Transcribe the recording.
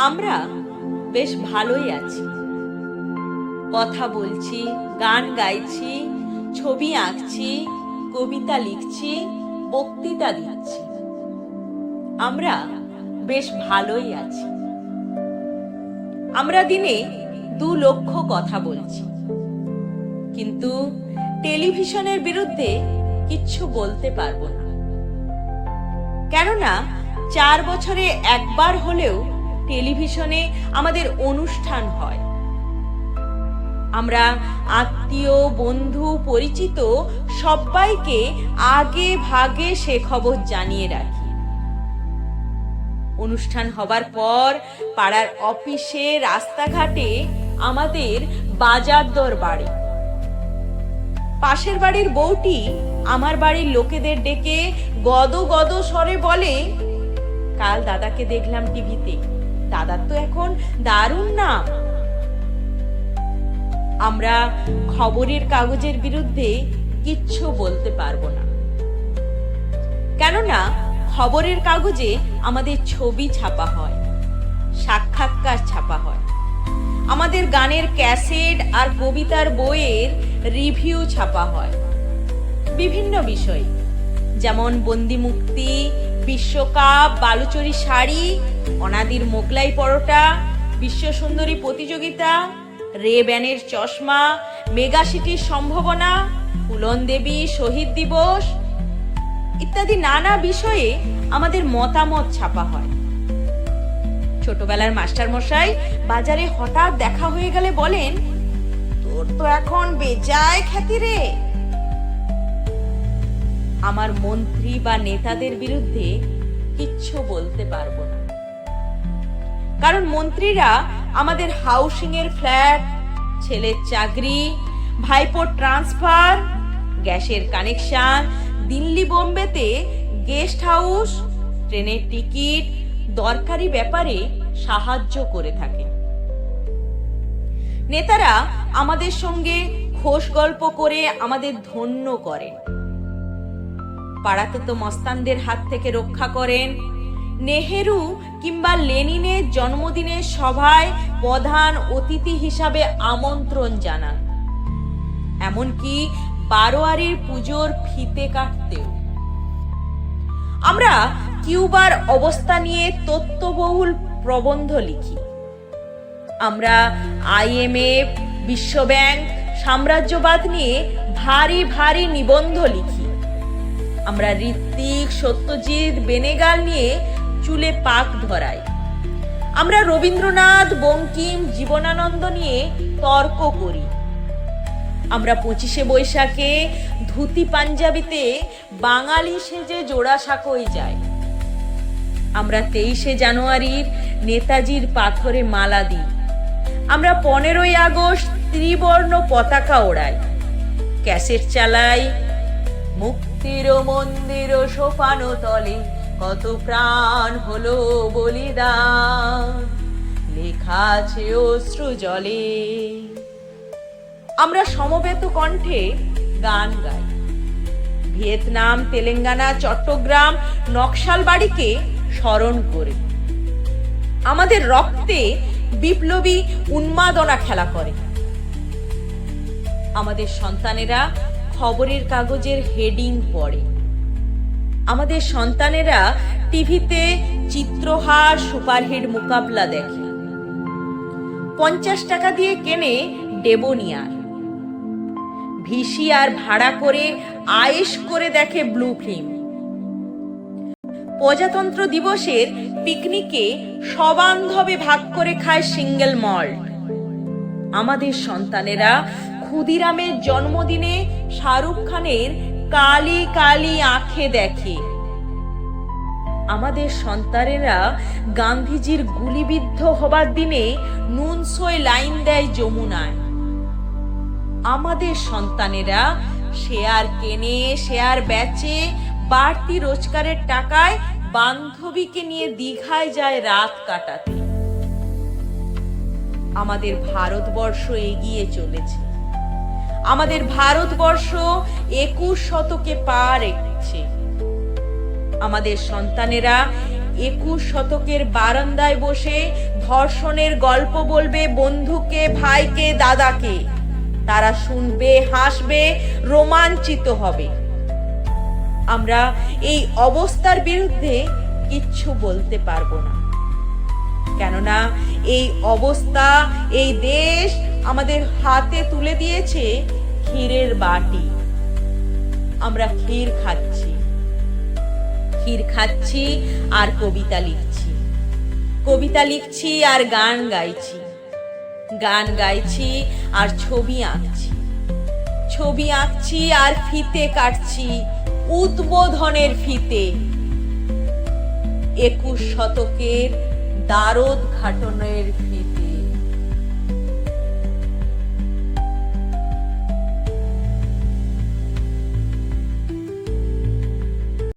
আমরা বেশ ভালোই আছি। কথা বলছি, গান গাইছি, ছবি আঁকছি, কবিতা লিখছি, বক্তৃতা দিচ্ছি। আমরা বেশ ভালোই আছি। আমরা দিনে 2 লক্ষ কথা বলছি, কিন্তু টেলিভিশনের বিরুদ্ধে কিচ্ছু বলতে পারবো না। কেননা 4 বছরে একবার হলেও টেলিভিশনে আমাদের অনুষ্ঠান হয়। আমরা আত্মীয়, বন্ধু, পরিচিত সবাইকে আগে ভাগে সে খবর জানিয়ে রাখি। অনুষ্ঠান হবার পর পাড়ার অফিসে, রাস্তাঘাটে আমাদের বাজার দর বাড়ে। পাশের বাড়ির বউটি আমার বাড়ির লোকেদের ডেকে গদ গদ স্বরে বলে, কাল দাদাকে দেখলাম টিভিতে, দাদার তো এখন দারুণ নাম। আমরা খবরের কাগজের বিরুদ্ধে কিচ্ছু বলতে পারবো না, কেননা খবরের কাগজে আমাদের ছবি ছাপা হয়, সাক্ষাৎকার ছাপা হয়, আমাদের গানের ক্যাসেট আর কবিতার বইয়ের রিভিউ ছাপা হয়। বিভিন্ন বিষয়, যেমন বন্দি মুক্তি, বিশ্বকাপ, বালুচরি শাড়ি, অনাদির মোগলাই পরোটা, বিশ্ব সুন্দরী প্রতিযোগিতা, রে ব্যানের চশমা, মেগা সিটির সম্ভাবনা, ফুলন দেবী, শহীদ দিবস ইত্যাদি নানা বিষয়ে আমাদের মতামত ছাপা হয়। ছোটবেলার মাস্টার মশাই বাজারে হঠাৎ দেখা হয়ে গেলে বলেন, তোর তো এখন বেজায় খ্যাতি রে। আমার মন্ত্রী বা নেতাদের বিরুদ্ধে কিচ্ছু বলতে পারবো না, কারণ মন্ত্রীরা আমাদের হাউসিং এর ফ্ল্যাট, ছেলের চাকরি, ভাইপোর ট্রান্সফার, গ্যাসের কানেকশন, দিল্লি বোম্বেতে গেস্ট হাউস, ট্রেনের টিকিট, দরকারি ব্যাপারে সাহায্য করে থাকেন। নেতারা আমাদের সঙ্গে খোশ গল্প করে আমাদের ধন্য করেন। পাড়াতে তো মস্তানদের হাত থেকে রক্ষা করেন। নেহেরু কিংবা লেনিনের জন্মদিনের সভায় প্রধান অতিথি হিসাবে আমন্ত্রণ জানান, এমনকি বারোয়ারির পুজোর ফিতে কাটতেও। আমরা কিউবার অবস্থা নিয়ে তথ্যবহুল প্রবন্ধ লিখি। আমরা IMF, বিশ্বব্যাংক, সাম্রাজ্যবাদ নিয়ে ভারী ভারী নিবন্ধ লিখি। আমরা ঋত্বিক, সত্যজিৎ, বেনেগাল নিয়ে চুলে পাক ধরাই। আমরা রবীন্দ্রনাথ, বঙ্কিম, জীবনানন্দ নিয়ে তর্ক করি। আমরা 25শে বৈশাখে ধুতি পাঞ্জাবিতে বাঙালি সেজে জোড়াসাঁকোয় যাই। আমরা 23শে জানুয়ারির নেতাজির পাথরে মালা দিই। আমরা 15ই আগস্ট ত্রিবর্ণ পতাকা ওড়াই, ক্যাসেট চালাই। মুক্তির মন্দির সোপানো তলে কত প্রাণ হলো বলিদান, লেখা আছে অশ্রু জলে। আমরা সমবেত কণ্ঠে গান গাই। ভিয়েতনাম, তেলেঙ্গানা, চট্টগ্রাম, নকশালবাড়িকে স্মরণ করে। আমাদের রক্তে বিপ্লবী উন্মাদনা খেলা করে। আমাদের সন্তানেরা খবরের কাগজের হেডিং পড়ে। আমাদের সন্তানেরা টিভিতে চিত্রহার, সুপারহিট মোকাবলা দেখে। 50 টাকা দিয়ে কেনে ডেবোনিয়ার, ভিসিআর ভাড়া করে আয়েশ করে দেখে ব্লু ফিল্ম। প্রজাতন্ত্র দিবসের পিকনিকে সবান্ধবে ভাগ করে খায় সিঙ্গেল মল্ট। আমাদের সন্তানেরা ক্ষুদিরামের জন্মদিনে শাহরুখ খানের কালি কালি আঁখে দেখে। আমাদের সন্তানেরা গান্ধীজির গুলিবিদ্ধ হবার দিনে নুন সই লাইন দেয় যমুনায়। আমাদের সন্তানেরা শেয়ার কেনে, শেয়ার বেচে, বাড়তি রোজগারের টাকায় বান্ধবীকে নিয়ে দীঘায় যায় রাত কাটাতে। আমাদের ভারতবর্ষ এগিয়ে চলেছে। আমাদের ভারতবর্ষ 21 শতকে পা রেখেছে। আমাদের সন্তানেরা 21 শতকের বারান্দায় বসে ধর্ষণের গল্প বলবে বন্ধুকে, ভাইকে, দাদাকে। তারা শুনবে, হাসবে, রোমাঞ্চিত হবে। আমরা এই অবস্থার বিরুদ্ধে কিচ্ছু বলতে পারবো না, কেননা এই অবস্থা, এই দেশ আমাদের হাতে তুলে দিয়েছে ক্ষীরের বাটি। আমরা ক্ষীর খাচ্ছি আর কবিতা লিখছি, কবিতা লিখছি আর গান গাইছি আর ছবি আঁকছি আর ফিতে কাটছি, উদ্বোধনের ফিতে। 21 শতকের দ্বারোদ্ঘাটনের ফিতে।